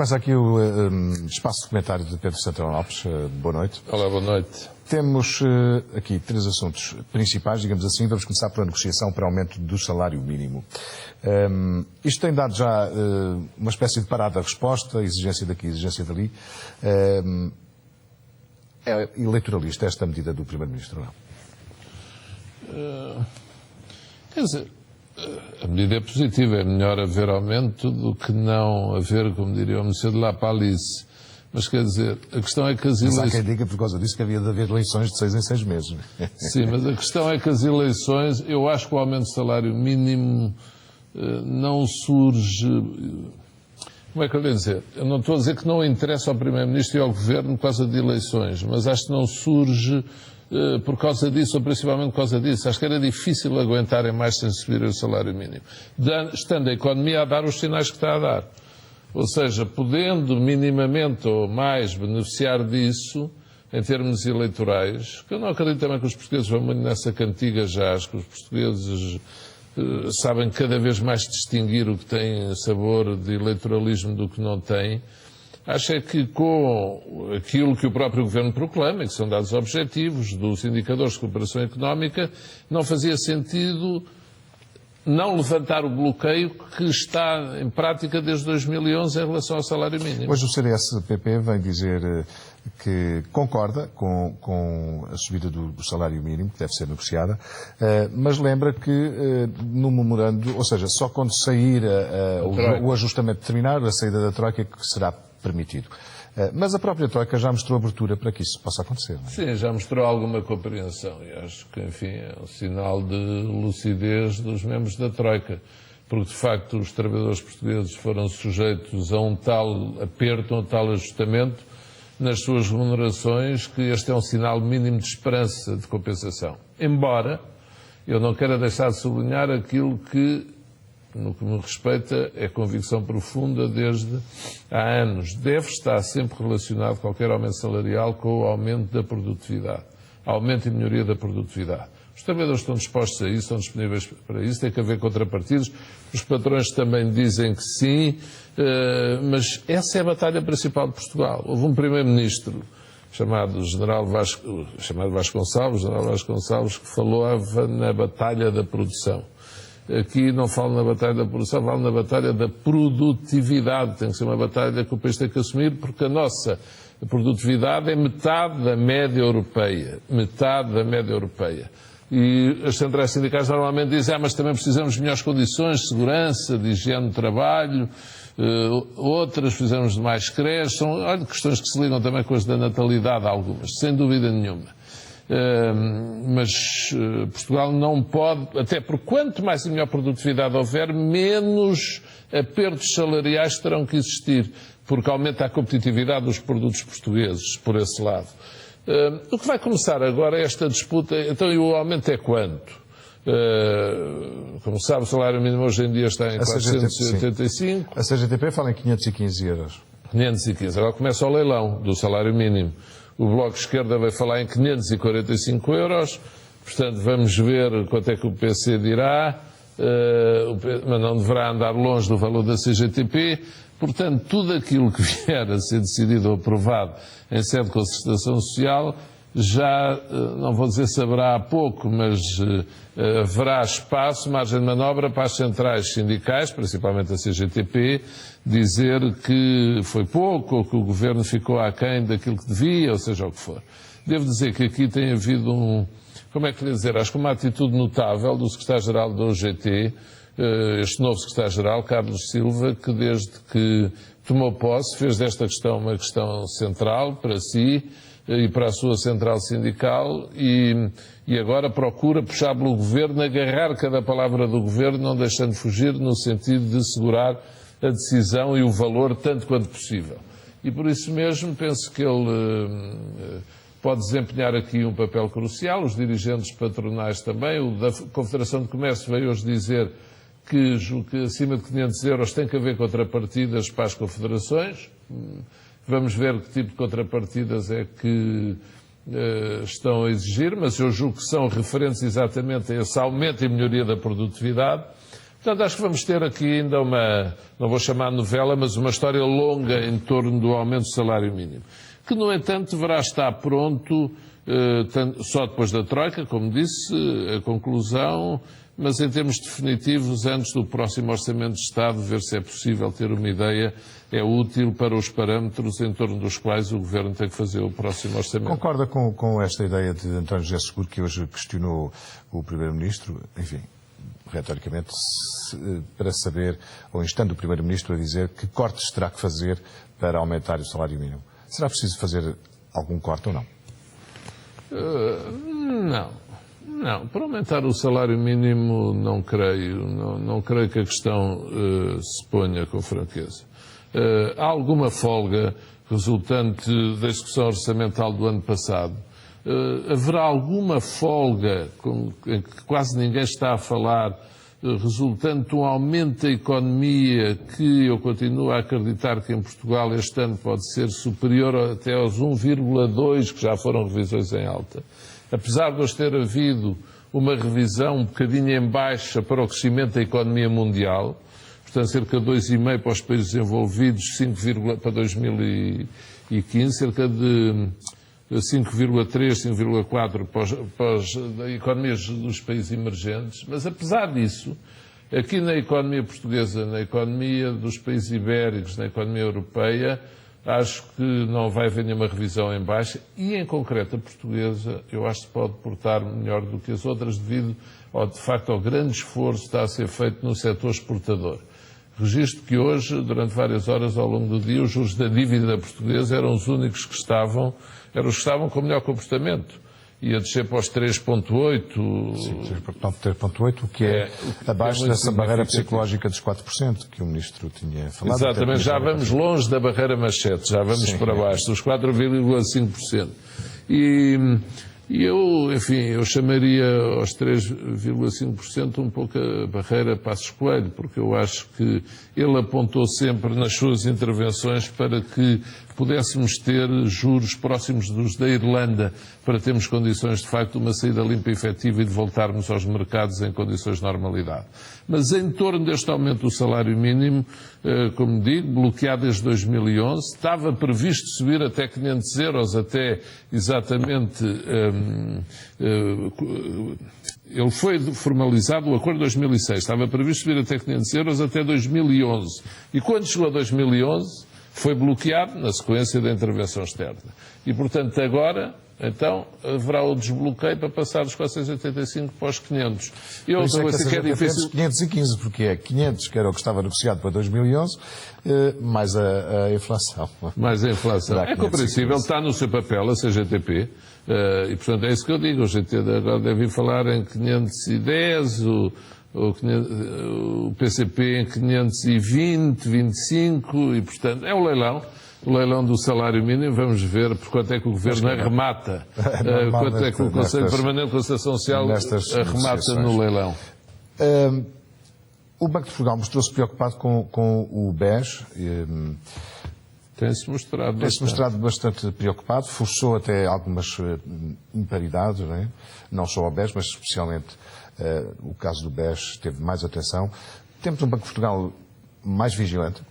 Começa aqui o espaço de comentário de Pedro Santana Lopes. Boa noite. Olá, boa noite. Temos aqui três assuntos principais, digamos assim. Vamos começar pela negociação para aumento do salário mínimo. Isto tem dado já uma espécie de parada-resposta, exigência daqui, exigência dali. É eleitoralista esta medida do Primeiro-Ministro, não? Quer dizer, a medida é positiva. É melhor haver aumento do que não haver, como diria o Monsieur de la Palice. Mas quer dizer, a questão é que as eleições... Mas há quem diga por causa disso que havia de haver eleições de 6 em 6 meses. Sim, mas a questão é que as eleições... Eu acho que o aumento do salário mínimo não surge... Como é que eu ia dizer? Eu não estou a dizer que não interessa ao Primeiro-Ministro e ao Governo por causa de eleições, mas acho que não surge por causa disso, ou principalmente por causa disso. Acho que era difícil aguentarem mais sem subir o salário mínimo, estando a economia a dar os sinais que está a dar. Ou seja, podendo minimamente ou mais beneficiar disso, em termos eleitorais, que eu não acredito também que os portugueses vão muito nessa cantiga já, acho que os portugueses sabem cada vez mais distinguir o que tem sabor de eleitoralismo do que não tem. Acho é que com aquilo que o próprio Governo proclama, e que são dados objetivos dos indicadores de cooperação económica, não fazia sentido não levantar o bloqueio que está em prática desde 2011 em relação ao salário mínimo. Hoje o CDS-PP vem dizer que concorda com a subida do salário mínimo, que deve ser negociada, mas lembra que no memorando, ou seja, só quando sair o ajustamento terminar, a saída da Troika, que será permitido. Mas a própria Troika já mostrou abertura para que isso possa acontecer, não é? Sim, já mostrou alguma compreensão e acho que, enfim, é um sinal de lucidez dos membros da Troika, porque de facto os trabalhadores portugueses foram sujeitos a um tal aperto, a um tal ajustamento nas suas remunerações, que este é um sinal mínimo de esperança de compensação. Embora eu não queira deixar de sublinhar aquilo que, no que me respeita, é convicção profunda desde há anos. Deve estar sempre relacionado qualquer aumento salarial com o aumento da produtividade, aumento e melhoria da produtividade. Os trabalhadores estão dispostos a isso, estão disponíveis para isso, tem que haver contrapartidas. Os patrões também dizem que sim, mas essa é a batalha principal de Portugal. Houve um primeiro-ministro chamado Vasconcelos, general Vasconcelos, que falava na batalha da produção. Aqui não falo na batalha da produção, falo na batalha da produtividade. Tem que ser uma batalha que o país tem que assumir, porque a nossa produtividade é metade da média europeia. Metade da média europeia. E as centrais sindicais normalmente dizem, mas também precisamos de melhores condições de segurança, de higiene de trabalho, outras precisamos de mais creches. São questões que se ligam também com as da natalidade, algumas, sem dúvida nenhuma. Mas Portugal não pode, até porque quanto mais e melhor produtividade houver, menos apertos salariais terão que existir, porque aumenta a competitividade dos produtos portugueses, por esse lado. O que vai começar agora é esta disputa. Então, e o aumento é quanto? Como sabe, o salário mínimo hoje em dia está em 485. A CGTP fala em 515 euros. 515. Agora começa o leilão do salário mínimo. O Bloco de Esquerda vai falar em 545 euros. Portanto, vamos ver quanto é que o PC dirá. Mas não deverá andar longe do valor da CGTP. Portanto, tudo aquilo que vier a ser decidido ou aprovado em sede de concertação social, já, não vou dizer saberá há pouco, mas haverá espaço, margem de manobra para as centrais sindicais, principalmente a CGTP, dizer que foi pouco ou que o Governo ficou aquém daquilo que devia, ou seja o que for. Devo dizer que aqui tem havido como é que lhe dizer, acho que uma atitude notável do secretário-geral da UGT, este novo secretário-geral, Carlos Silva, que desde que tomou posse fez desta questão uma questão central para si e para a sua central sindical e agora procura puxar pelo Governo, agarrar cada palavra do Governo, não deixando fugir no sentido de segurar a decisão e o valor tanto quanto possível. E por isso mesmo penso que ele pode desempenhar aqui um papel crucial, os dirigentes patronais também, o da Confederação de Comércio veio hoje dizer que acima de 500 euros tem que haver contrapartidas para as confederações. Vamos ver que tipo de contrapartidas é que estão a exigir, mas eu julgo que são referentes exatamente a esse aumento e melhoria da produtividade. Portanto, acho que vamos ter aqui ainda uma, não vou chamar novela, mas uma história longa em torno do aumento do salário mínimo, que, no entanto, deverá estar pronto só depois da Troika, como disse, a conclusão, mas em termos definitivos, antes do próximo Orçamento de Estado, ver se é possível ter uma ideia, é útil para os parâmetros em torno dos quais o Governo tem que fazer o próximo Orçamento. Concorda com esta ideia de António José Seguro, que hoje questionou o Primeiro-Ministro, enfim, retoricamente, para saber, ou instando o Primeiro-Ministro a dizer que cortes terá que fazer para aumentar o salário mínimo? Será preciso fazer algum corte ou não? Não. Para aumentar o salário mínimo, não creio. Não creio que a questão se ponha com franqueza. Há alguma folga resultante da execução orçamental do ano passado. Haverá alguma folga, em que quase ninguém está a falar, resultante de um aumento da economia que eu continuo a acreditar que em Portugal este ano pode ser superior até aos 1,2, que já foram revisões em alta. Apesar de hoje ter havido uma revisão um bocadinho em baixa para o crescimento da economia mundial, portanto cerca de 2,5 para os países desenvolvidos, 5, para 2015, cerca de 5,3, 5,4 para as economias dos países emergentes, mas apesar disso, aqui na economia portuguesa, na economia dos países ibéricos, na economia europeia, acho que não vai haver nenhuma revisão em baixa e, em concreto, a portuguesa, eu acho que se pode portar melhor do que as outras devido, de facto, ao grande esforço que está a ser feito no setor exportador. Registro que hoje, durante várias horas ao longo do dia, os juros da dívida portuguesa eram os únicos que estavam com melhor comportamento. Ia descer para os 3,8. Sim, 3,8, o que é abaixo dessa barreira psicológica dos 4% que o Ministro tinha falado. Exatamente, já vamos longe da barreira manchete, já vamos para baixo, dos 4,5%. E eu, enfim, eu chamaria aos 3,5% um pouco a barreira Passos Coelho, porque eu acho que ele apontou sempre nas suas intervenções para que pudéssemos ter juros próximos dos da Irlanda, para termos condições, de facto, de uma saída limpa e efetiva e de voltarmos aos mercados em condições de normalidade. Mas em torno deste aumento do salário mínimo, como digo, bloqueado desde 2011, estava previsto subir até 500 euros, até exatamente... ele foi formalizado, o acordo de 2006, estava previsto subir até 500 euros até 2011. E quando chegou a 2011, foi bloqueado na sequência da intervenção externa. E, portanto, agora, então, haverá o desbloqueio para passar dos 485 para os 500. E outra coisa que é difícil... 515, porque é 500, que era o que estava negociado para 2011, mais a inflação. Mais a inflação. É compreensível, está no seu papel a CGTP, e, portanto, é isso que eu digo. O GT agora deve falar em 510, o PCP em 520, 25, e, portanto, é o leilão do salário mínimo. Vamos ver por quanto é que o Governo arremata, quanto é que o Conselho Permanente de Concertação Social arremata no leilão. O Banco de Portugal mostrou-se preocupado com o BES. Tem-se mostrado bastante preocupado, forçou até algumas imparidades, não é? Não só ao BES, mas especialmente o caso do BES teve mais atenção. Temos um Banco de Portugal mais vigilante?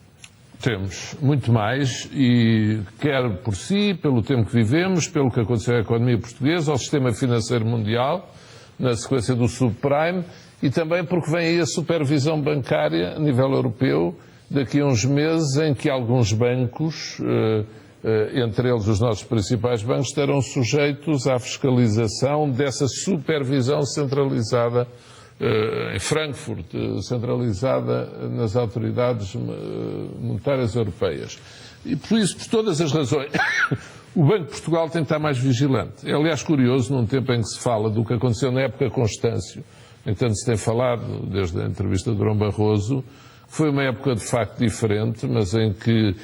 Temos, muito mais, e quer por si, pelo tempo que vivemos, pelo que aconteceu à economia portuguesa, ao sistema financeiro mundial, na sequência do subprime, e também porque vem aí a supervisão bancária a nível europeu, daqui a uns meses, em que alguns bancos, entre eles os nossos principais bancos, estarão sujeitos à fiscalização dessa supervisão centralizada em Frankfurt, centralizada nas autoridades monetárias europeias. E por isso, por todas as razões, o Banco de Portugal tem que estar mais vigilante. É, aliás, curioso, num tempo em que se fala do que aconteceu na época Constâncio, entanto se tem falado, desde a entrevista de Durão Barroso, foi uma época de facto diferente, mas em que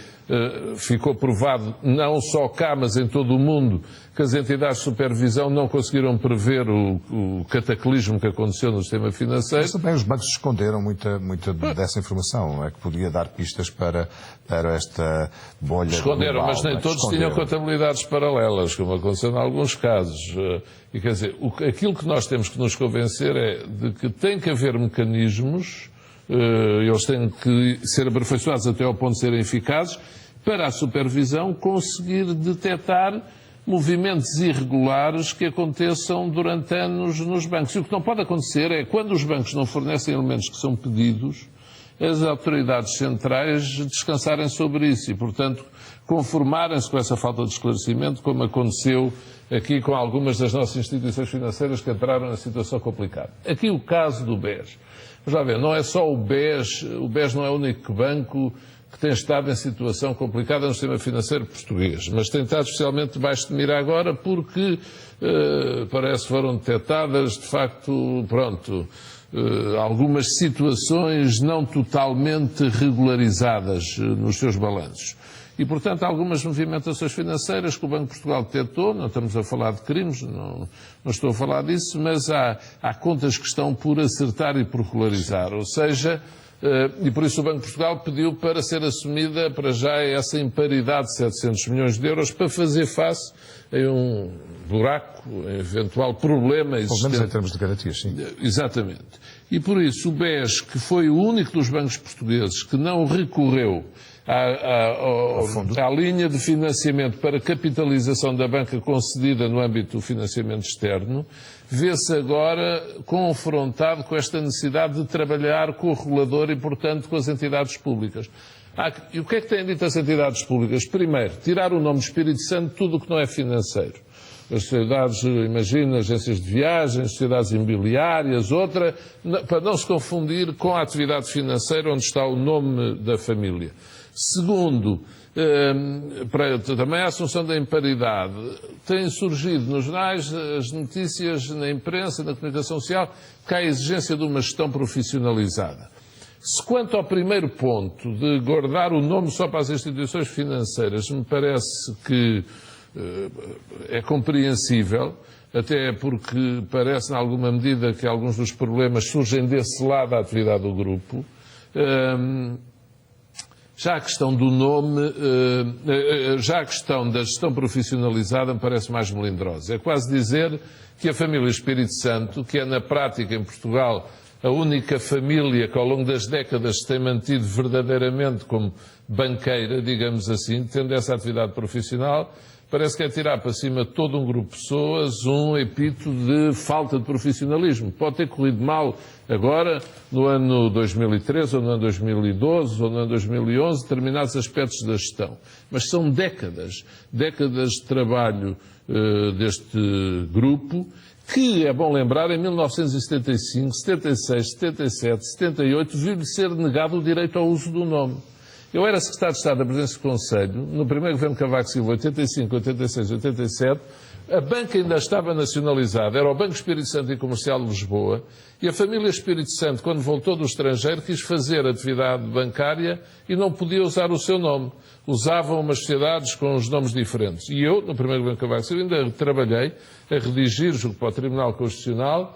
ficou provado, não só cá, mas em todo o mundo, que as entidades de supervisão não conseguiram prever o cataclismo que aconteceu no sistema financeiro. Mas também os bancos esconderam muita dessa informação, não é? Que podia dar pistas para esta bolha. Esconderam, global, mas nem todos tinham contabilidades paralelas, como aconteceu em alguns casos. E quer dizer, aquilo que nós temos que nos convencer é de que tem que haver mecanismos eles têm que ser aperfeiçoados até ao ponto de serem eficazes, para a supervisão conseguir detectar movimentos irregulares que aconteçam durante anos nos bancos. E o que não pode acontecer é, quando os bancos não fornecem elementos que são pedidos, as autoridades centrais descansarem sobre isso e, portanto, conformarem-se com essa falta de esclarecimento, como aconteceu aqui com algumas das nossas instituições financeiras que entraram na situação complicada. Aqui o caso do BES. Já vê, não é só o BES não é o único banco que tem estado em situação complicada no sistema financeiro português, mas tem estado especialmente debaixo de mira agora porque parece que foram detectadas, de facto, algumas situações não totalmente regularizadas nos seus balanços. E, portanto, algumas movimentações financeiras que o Banco de Portugal detectou, não estamos a falar de crimes, não estou a falar disso, mas há contas que estão por acertar e por regularizar, ou seja, e por isso o Banco de Portugal pediu para ser assumida para já essa imparidade de 700 milhões de euros para fazer face a um buraco, a um eventual problema existente. Pelo menos em termos de garantias, sim. Exatamente. E por isso o BES, que foi o único dos bancos portugueses que não recorreu à linha de financiamento para capitalização da banca concedida no âmbito do financiamento externo, vê-se agora confrontado com esta necessidade de trabalhar com o regulador e, portanto, com as entidades públicas. E o que é que têm dito as entidades públicas? Primeiro, tirar o nome de Espírito Santo de tudo o que não é financeiro. As sociedades, imagina, agências de viagens, sociedades imobiliárias, para não se confundir com a atividade financeira onde está o nome da família. Segundo, também a assunção da imparidade. Têm surgido nos jornais as notícias na imprensa, na comunicação social, que há a exigência de uma gestão profissionalizada. Se quanto ao primeiro ponto, de guardar o nome só para as instituições financeiras, me parece que é compreensível, até porque parece, em alguma medida, que alguns dos problemas surgem desse lado da atividade do grupo. Já a questão do nome, já a questão da gestão profissionalizada me parece mais melindrosa. É quase dizer que a família Espírito Santo, que é na prática em Portugal a única família que ao longo das décadas se tem mantido verdadeiramente como banqueira, digamos assim, tendo essa atividade profissional, parece que é tirar para cima todo um grupo de pessoas um epíteto de falta de profissionalismo. Pode ter corrido mal agora, no ano 2013, ou no ano 2012, ou no ano 2011, determinados aspectos da gestão. Mas são décadas de trabalho deste grupo, que, é bom lembrar, em 1975, 76, 77, 78, viu-lhe ser negado o direito ao uso do nome. Eu era secretário de Estado da Presidência do Conselho, no primeiro governo de Cavaco Silva, 85, 86, 87, a banca ainda estava nacionalizada, era o Banco Espírito Santo e Comercial de Lisboa, e a família Espírito Santo, quando voltou do estrangeiro, quis fazer atividade bancária e não podia usar o seu nome. Usavam umas sociedades com os nomes diferentes. E eu, no primeiro governo de Cavaco Silva, ainda trabalhei a redigir, junto para o Tribunal Constitucional,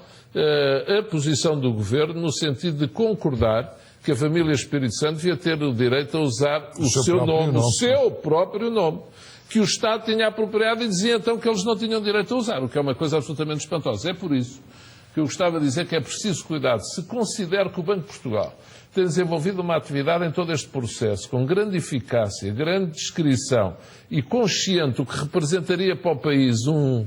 a posição do Governo no sentido de concordar que a família Espírito Santo devia ter o direito a usar o seu nome, o seu próprio nome, que o Estado tinha apropriado e dizia então que eles não tinham direito a usar, o que é uma coisa absolutamente espantosa. É por isso que eu gostava de dizer que é preciso cuidado. Se considero que o Banco de Portugal tem desenvolvido uma atividade em todo este processo, com grande eficácia, grande discrição e consciente o que representaria para o país um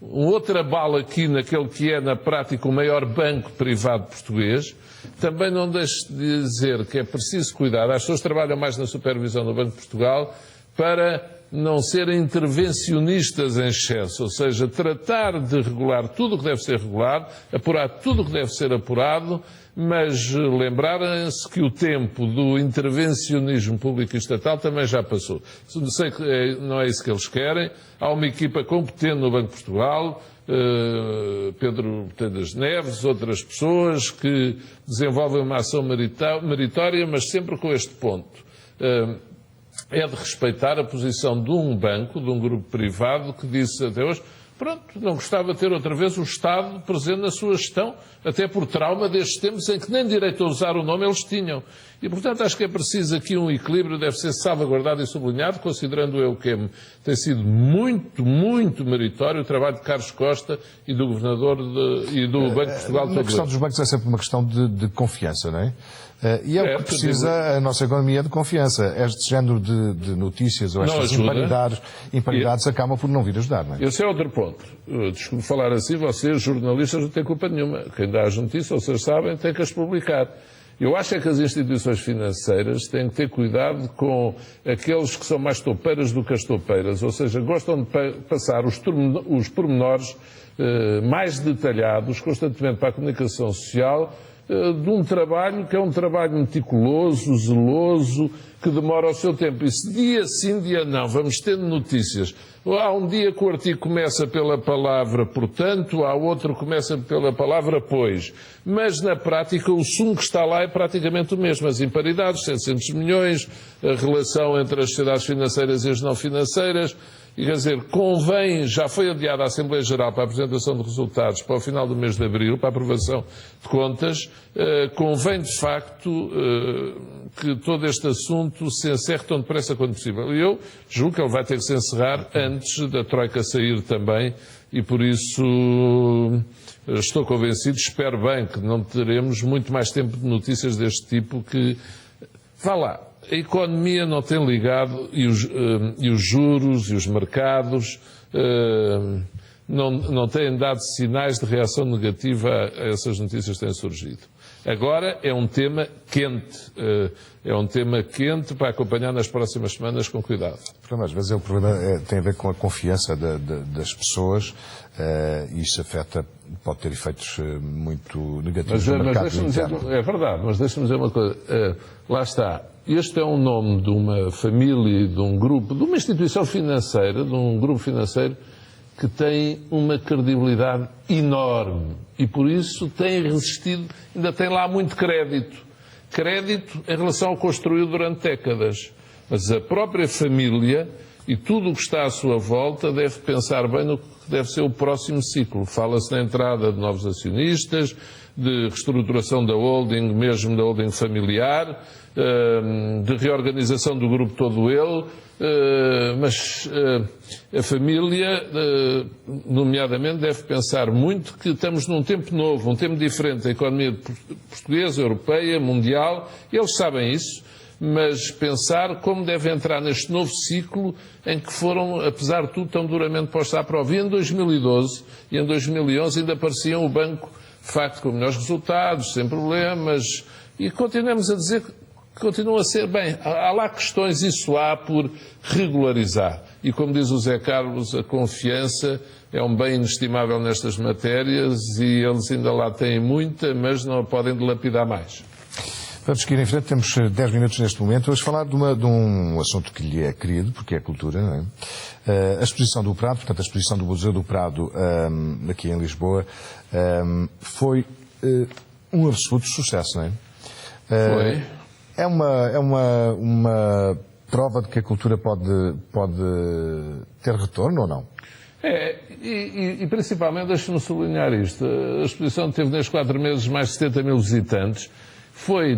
outro abalo aqui naquele que é, na prática, o maior banco privado português, também não deixe de dizer que é preciso cuidar. As pessoas trabalham mais na supervisão do Banco de Portugal para não serem intervencionistas em excesso, ou seja, tratar de regular tudo o que deve ser regulado, apurar tudo o que deve ser apurado, mas lembrarem-se que o tempo do intervencionismo público e estatal também já passou. Sei que não é isso que eles querem. Há uma equipa competente no Banco de Portugal, Pedro Tendas Neves, outras pessoas que desenvolvem uma ação meritória, mas sempre com este ponto. É de respeitar a posição de um banco, de um grupo privado, que disse até hoje, Pronto, não gostava de ter outra vez o Estado presente na sua gestão, até por trauma destes tempos em que nem direito a usar o nome eles tinham. E, portanto, acho que é preciso aqui um equilíbrio, deve ser salvaguardado e sublinhado, considerando eu que tem sido muito, muito meritório o trabalho de Carlos Costa e do Governador e do Banco de Portugal. A questão dos bancos é sempre uma questão de confiança, não é? E é o que precisa a nossa economia de confiança. Este género de notícias ou estas imparidades acabam por não vir ajudar, não é? Esse é outro ponto. Desculpe falar assim, vocês, jornalistas, não têm culpa nenhuma. Quem dá as notícias, vocês sabem, tem que as publicar. Eu acho que as instituições financeiras têm que ter cuidado com aqueles que são mais toupeiras do que as toupeiras, ou seja, gostam de passar os pormenores mais detalhados constantemente para a comunicação social de um trabalho que é um trabalho meticuloso, zeloso, que demora o seu tempo. E se dia sim, dia não, vamos tendo notícias. Há um dia que o artigo começa pela palavra portanto, há outro que começa pela palavra pois. Mas, na prática, o sumo que está lá é praticamente o mesmo. As imparidades, 700 milhões, a relação entre as sociedades financeiras e as não financeiras. E, quer dizer, convém, já foi adiada a Assembleia Geral para a apresentação de resultados para o final do mês de abril, para a aprovação de contas, convém, de facto, que todo este assunto se encerre tão depressa quanto possível. E eu julgo que ele vai ter que se encerrar antes da Troika sair também, e por isso estou convencido, espero bem que não teremos muito mais tempo de notícias deste tipo que... Vá lá. A economia não tem ligado e os juros e os mercados não têm dado sinais de reação negativa a essas notícias que têm surgido. Agora é um tema quente, para acompanhar nas próximas semanas com cuidado. Às vezes o problema tem a ver com a confiança das pessoas e isso pode ter efeitos muito negativos no mercado interno. É verdade, mas deixa-me dizer uma coisa. Lá está. Este é um nome de uma família, de um grupo, de uma instituição financeira, de um grupo financeiro que tem uma credibilidade enorme e por isso tem resistido, ainda tem lá muito crédito. Crédito em relação ao construído durante décadas. Mas a própria família e tudo o que está à sua volta deve pensar bem no que deve ser o próximo ciclo. Fala-se na entrada de novos acionistas, de reestruturação da holding, mesmo da holding familiar, de reorganização do grupo todo ele, mas a família, nomeadamente, deve pensar muito que estamos num tempo novo, um tempo diferente da economia portuguesa, europeia, mundial, eles sabem isso, mas pensar como deve entrar neste novo ciclo em que foram, apesar de tudo, tão duramente postos à prova. E em 2012 e em 2011 ainda pareciam o banco, de facto, com melhores resultados, sem problemas, e continuamos a dizer que continuam a ser, bem, há lá questões, isso há por regularizar. E como diz o Zé Carlos, a confiança é um bem inestimável nestas matérias e eles ainda lá têm muita, mas não a podem dilapidar mais. Vamos seguir em frente, temos 10 minutos neste momento. Vamos falar de um assunto que lhe é querido, porque é a cultura, não é? A exposição do Prado, portanto a exposição do Museu do Prado aqui em Lisboa, foi um absoluto sucesso, não é? Foi. É uma prova de que a cultura pode ter retorno ou não? E principalmente, deixe-me sublinhar isto, a exposição teve nestes 4 meses mais de 70 mil visitantes,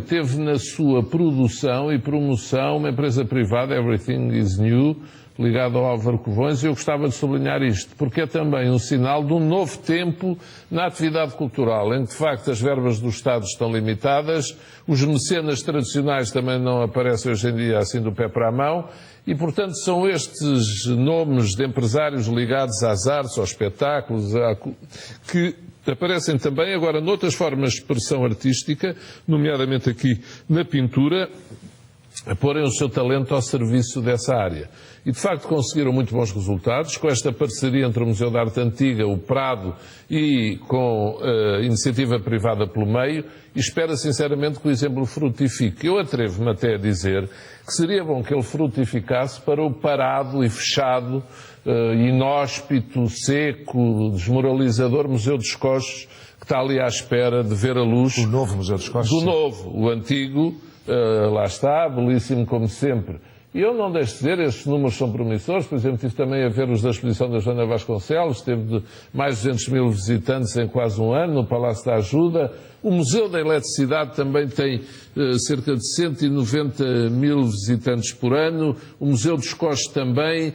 teve na sua produção e promoção uma empresa privada, Everything is New, ligada ao Álvaro Covões, e eu gostava de sublinhar isto, porque é também um sinal de um novo tempo na atividade cultural, em que de facto as verbas do Estado estão limitadas, os mecenas tradicionais também não aparecem hoje em dia assim do pé para a mão, e portanto são estes nomes de empresários ligados às artes, aos espetáculos, que aparecem também agora noutras formas de expressão artística, nomeadamente aqui na pintura, a porem o seu talento ao serviço dessa área. E, de facto, conseguiram muito bons resultados com esta parceria entre o Museu de Arte Antiga, o Prado, e com a iniciativa privada pelo meio, e espero sinceramente que o exemplo frutifique. Eu atrevo-me até a dizer que seria bom que ele frutificasse para o parado e fechado, inóspito, seco, desmoralizador Museu dos Coches, que está ali à espera de ver a luz. O novo Museu dos Coches? Do novo. O antigo, lá está, belíssimo como sempre, E eu não deixo de dizer, estes números são promissores. Por exemplo, tive também a ver os da exposição da Joana Vasconcelos, teve de mais de 200 mil visitantes em quase um ano, no Palácio da Ajuda. O Museu da Eletricidade também tem cerca de 190 mil visitantes por ano, o Museu dos Costos também.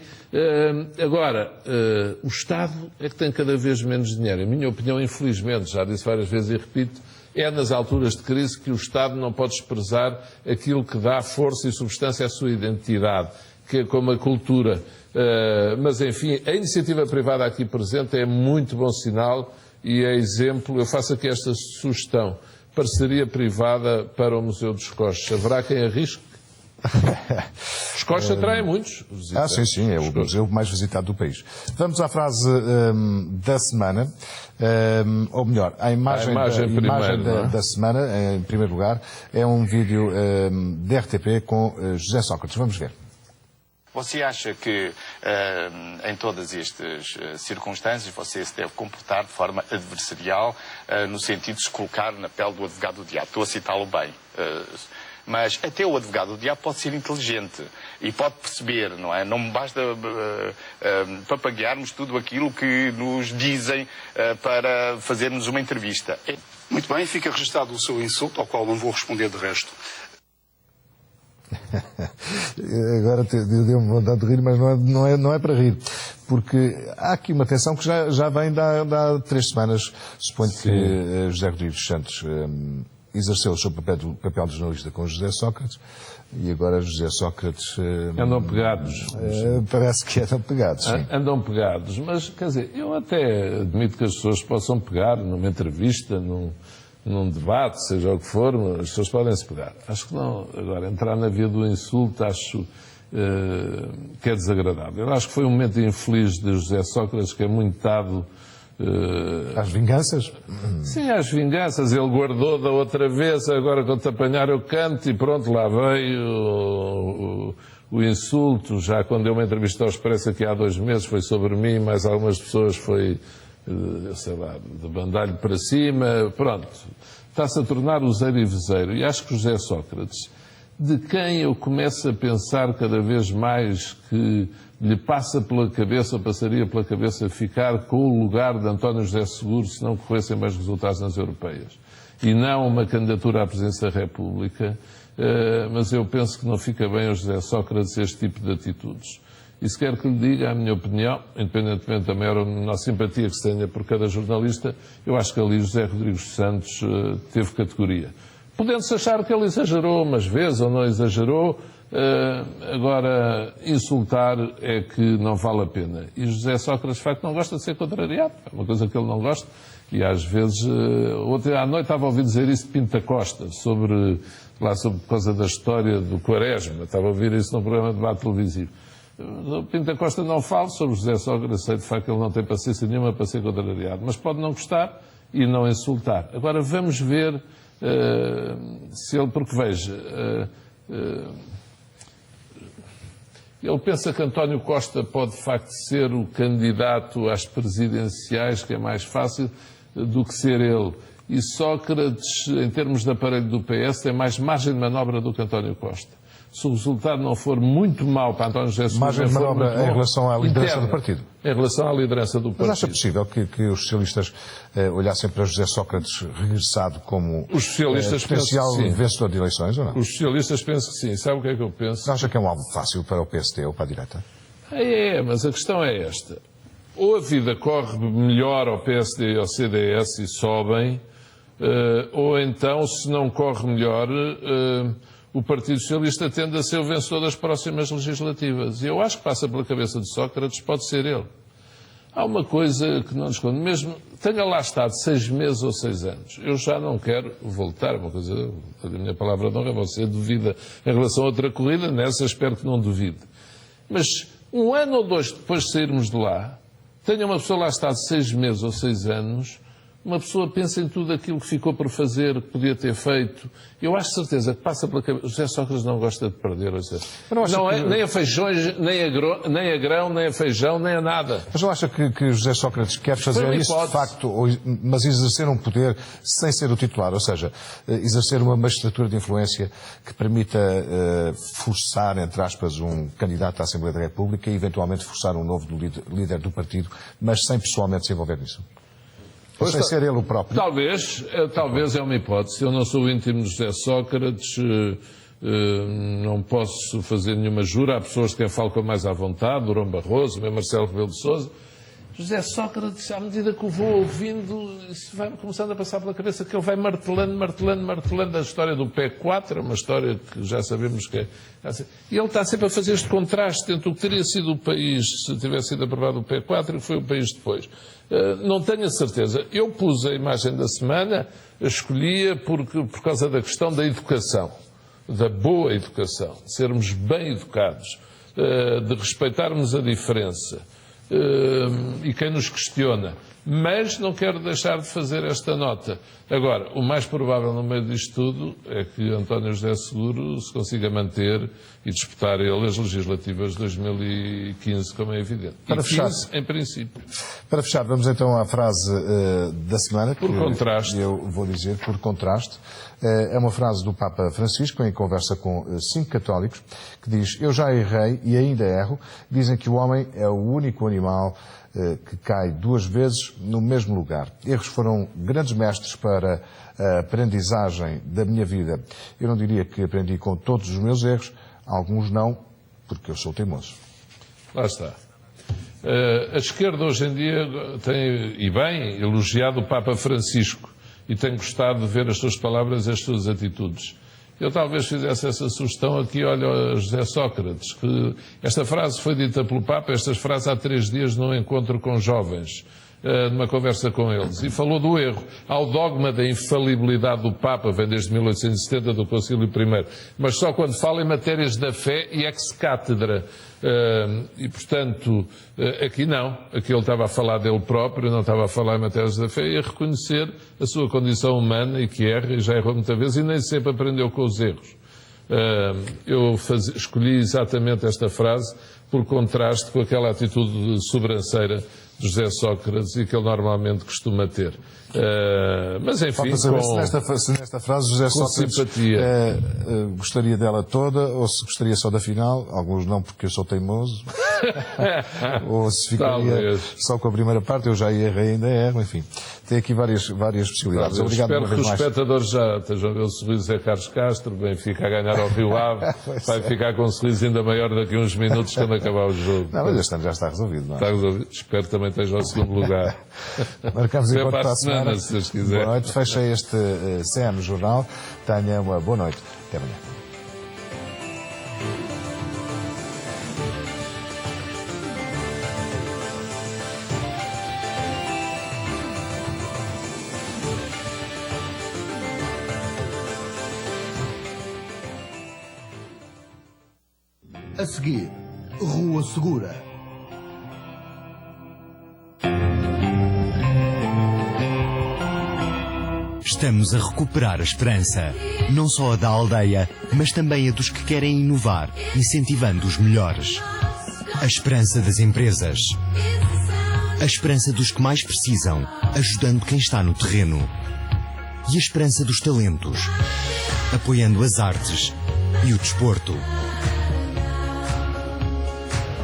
Agora, o Estado é que tem cada vez menos dinheiro. Em minha opinião, infelizmente, já disse várias vezes e repito, é nas alturas de crise que o Estado não pode desprezar aquilo que dá força e substância à sua identidade, que é como a cultura. Mas, enfim, a iniciativa privada aqui presente é muito bom sinal e é exemplo. Eu faço aqui esta sugestão: parceria privada para o Museu dos Costos. Haverá quem arrisque? Os Costos atraem muitos visitantes. Sim, é o museu mais visitado do país. Vamos à frase da semana, ou melhor, a imagem da semana, em primeiro lugar, é um vídeo da RTP com José Sócrates. Vamos ver. Você acha que em todas estas circunstâncias você se deve comportar de forma adversarial, no sentido de se colocar na pele do advogado do diabo? Estou a citá-lo bem. Mas até o advogado do diabo pode ser inteligente e pode perceber, não é? Não basta papaguearmos tudo aquilo que nos dizem para fazermos uma entrevista. Muito bem, fica registado o seu insulto, ao qual não vou responder de resto. Agora deu-me vontade de rir, mas não é para rir. Porque há aqui uma tensão que já vem de há 3 semanas. Suponho que José Rodrigues Santos exerceu o seu papel de jornalista com José Sócrates e agora José Sócrates... andam pegados. Parece que andam pegados, sim. Andam pegados, mas, quer dizer, eu até admito que as pessoas possam pegar numa entrevista, num debate, seja o que for, mas as pessoas podem se pegar. Acho que não. Agora, entrar na via do insulto, acho que é desagradável. Eu acho que foi um momento infeliz de José Sócrates, que é muito dado... Às vinganças? Sim, às vinganças. Ele guardou da outra vez, agora quando te apanhar eu canto, e pronto, lá veio o insulto. Já quando deu uma entrevista ao Expresso aqui há 2 meses, foi sobre mim, mais algumas pessoas foi, sei lá, de bandalho para cima. Pronto, está-se a tornar useiro e vezeiro. E acho que José Sócrates, de quem eu começo a pensar cada vez mais que lhe passa pela cabeça, ou passaria pela cabeça, ficar com o lugar de António José Seguro se não corressem mais resultados nas europeias. E não uma candidatura à presidência da República, mas eu penso que não fica bem ao José Sócrates este tipo de atitudes. E se quer que lhe diga, a minha opinião, independentemente da maior ou menor simpatia que se tenha por cada jornalista, eu acho que ali José Rodrigues Santos teve categoria. Podendo-se achar que ele exagerou umas vezes ou não exagerou, agora insultar é que não vale a pena. E José Sócrates, de facto, não gosta de ser contrariado. É uma coisa que ele não gosta. E às vezes, ontem à noite estava a ouvir dizer isso de Pinta Costa, por causa da história do Quaresma. Estava a ouvir isso num programa de debate televisivo. Pinta Costa não fala sobre José Sócrates, sei de facto que ele não tem paciência nenhuma para ser contrariado, mas pode não gostar e não insultar. Agora vamos ver se ele, porque veja, ele pensa que António Costa pode de facto ser o candidato às presidenciais, que é mais fácil do que ser ele. E Sócrates, em termos de aparelho do PS, tem mais margem de manobra do que António Costa. Se o resultado não for muito mau para António José Seguro... Margem de manobra em relação à liderança do partido. Em relação à liderança do partido. Mas acha possível que os socialistas olhassem para José Sócrates regressado como os socialistas potencial vencedor de eleições, ou não? Os socialistas pensam que sim. Sabe o que é que eu penso? Acha que é um alvo fácil para o PSD ou para a direita? É, mas a questão é esta. Ou a vida corre melhor ao PSD e ao CDS e sobem, ou então, se não corre melhor... o Partido Socialista tende a ser o vencedor das próximas legislativas. E eu acho que passa pela cabeça de Sócrates, pode ser ele. Há uma coisa que não nos conta, mesmo tenha lá estado 6 meses ou 6 anos, eu já não quero voltar, uma coisa, a minha palavra de honra, você duvida em relação a outra corrida, nessa espero que não duvide. Mas 1 ano ou 2 depois de sairmos de lá, tenha uma pessoa lá estado 6 meses ou 6 anos, uma pessoa pensa em tudo aquilo que ficou por fazer, que podia ter feito. Eu acho de certeza que passa pela cabeça. José Sócrates não gosta de perder. Ou seja, não é, nem a feijões, nem a grão, nem a feijão, nem a nada. Mas não acha que José Sócrates quer fazer isso de facto, mas exercer um poder sem ser o titular? Ou seja, exercer uma magistratura de influência que permita forçar, entre aspas, um candidato à Assembleia da República e eventualmente forçar um novo líder do partido, mas sem pessoalmente se envolver nisso? Ou sem ser ele o próprio? Talvez é uma hipótese. Eu não sou íntimo de José Sócrates, não posso fazer nenhuma jura. Há pessoas que quem falo com mais à vontade, Durão Barroso, mesmo Marcelo Rebelo de Sousa. José Sócrates, à medida que o vou ouvindo, isso vai começando a passar pela cabeça que ele vai martelando a história do PEC4, uma história que já sabemos que é. E ele está sempre a fazer este contraste entre o que teria sido o país se tivesse sido aprovado o PEC4 e o que foi o país depois. Não tenho a certeza. Eu pus a imagem da semana, escolhia por causa da questão da educação, da boa educação, de sermos bem educados, de respeitarmos a diferença. E quem nos questiona. Mas não quero deixar de fazer esta nota. Agora, o mais provável no meio disto tudo é que António José Seguro se consiga manter e disputar ele as legislativas de 2015, como é evidente. Para fechar, em princípio. Para fechar, vamos então à frase da semana. Por contraste. Eu vou dizer, por contraste. É uma frase do Papa Francisco, em conversa com 5 católicos, que diz: eu já errei e ainda erro. Dizem que o homem é o único animal que cai 2 vezes no mesmo lugar. Erros foram grandes mestres para a aprendizagem da minha vida. Eu não diria que aprendi com todos os meus erros, alguns não, porque eu sou teimoso. Lá está. A esquerda hoje em dia tem, e bem, elogiado o Papa Francisco e tem gostado de ver as suas palavras e as suas atitudes. Eu talvez fizesse essa sugestão aqui, olha, a José Sócrates, que esta frase foi dita pelo Papa, estas frases há 3 dias num encontro com jovens, numa conversa com eles, e falou do erro. Há o dogma da infalibilidade do Papa, vem desde 1870 do Concílio I, mas só quando fala em matérias da fé e ex-cátedra. E, portanto, aqui não. Aqui ele estava a falar dele próprio, não estava a falar em matérias da fé, e a reconhecer a sua condição humana e que erra, e já errou muitas vezes, e nem sempre aprendeu com os erros. Eu escolhi exatamente esta frase por contraste com aquela atitude sobranceira de José Sócrates e que ele normalmente costuma ter. Mas enfim, se nesta frase José Sócrates gostaria dela toda ou se gostaria só da final, alguns não porque eu sou teimoso, ou se ficaria só com a primeira parte, eu já errei, ainda erro, enfim. Tem aqui várias possibilidades. Obrigado. Espero que os espectadores já estejam a ver o sorriso de Carlos Castro, Benfica a ganhar ao Rio Ave, vai ficar com um sorriso ainda maior daqui a uns minutos quando acabar o jogo. Não, mas este ano já está resolvido, não é? Está resolvido. Espero que também esteja ao segundo lugar. Marcamos enquanto para a semana. Se Deus quiser. Boa noite. Fecha este CM Jornal. Tenha uma boa noite. Até amanhã. A seguir, Rua Segura. Estamos a recuperar a esperança, não só a da aldeia, mas também a dos que querem inovar, incentivando os melhores. A esperança das empresas. A esperança dos que mais precisam, ajudando quem está no terreno. E a esperança dos talentos, apoiando as artes e o desporto.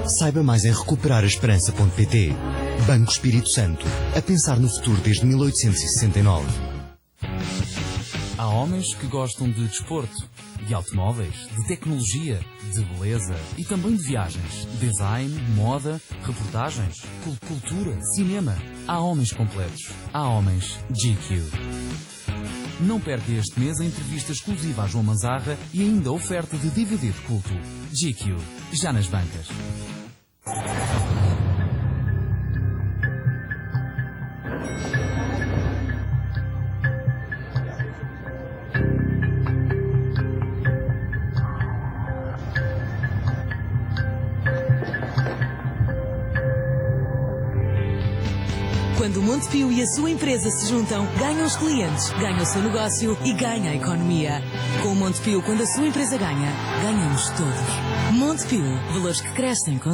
Saiba mais em recuperarasperança.pt. Banco Espírito Santo, a pensar no futuro desde 1869. Há homens que gostam de desporto, de automóveis, de tecnologia, de beleza e também de viagens, design, moda, reportagens, cultura, cinema. Há homens completos. Há homens GQ. Não perca este mês a entrevista exclusiva a João Manzarra e ainda a oferta de DVD de culto. GQ, já nas bancas. Quando o Montepio e a sua empresa se juntam, ganham os clientes, ganha o seu negócio e ganha a economia. Com o Montepio, quando a sua empresa ganha, ganhamos todos. Montepio, valores que crescem com